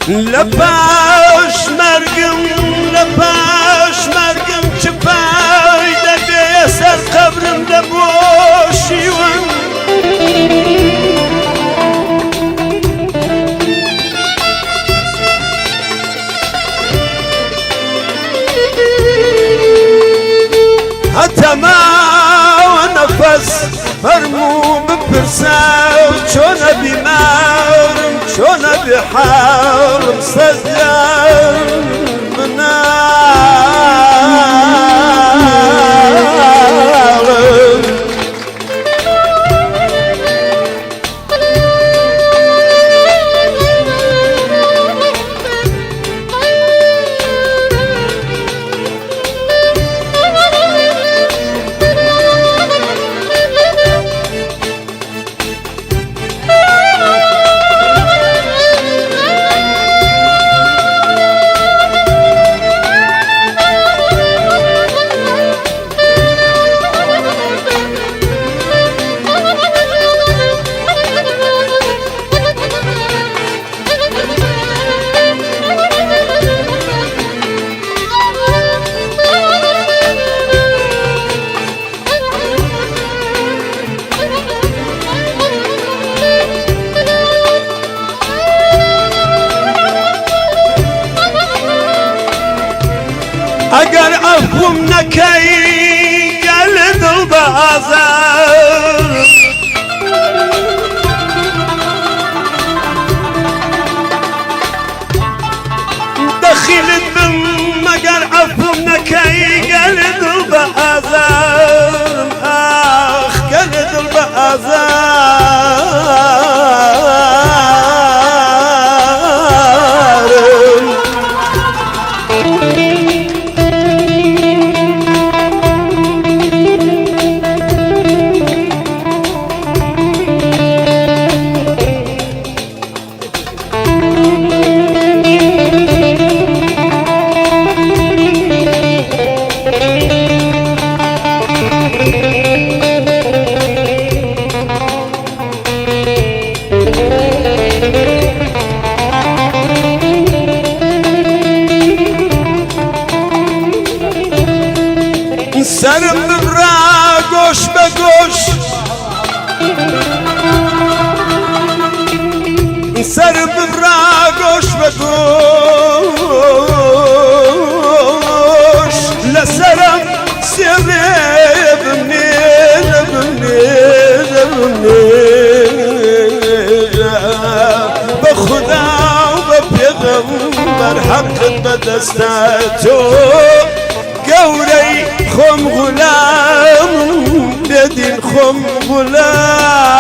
لپاش مرگم چه پایده به سر قبرم لبوشیون حتی ما و نفس فرمو بپرسه چون بیمارم چون بحالم سزدم منالم اگر افهم نکی گل دل بازار دخیلت بم مگر افهم نکی گل دل بازار آخ گل دل بازار سرم ببرا گوش به گوش سرم ببرا گوش به گوش لسرم سیبه ببنی به خدا و به پیغمبر حقت به دستتو گوری خم غلام بدین خم غلام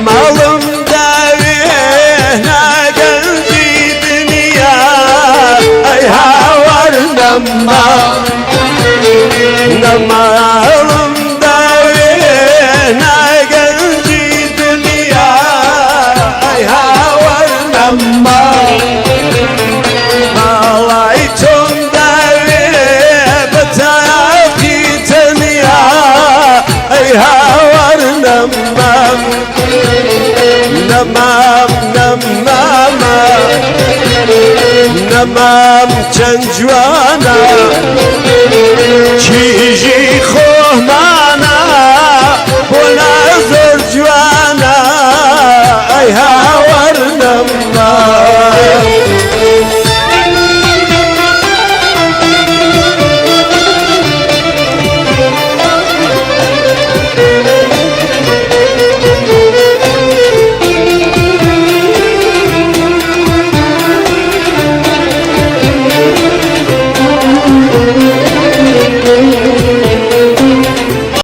malım devine geldi dünya ay havar nama malım devine geldi dünya ay havar nama alay çon devine betaki tenya ay havar nama نمام چند جوانا چیجی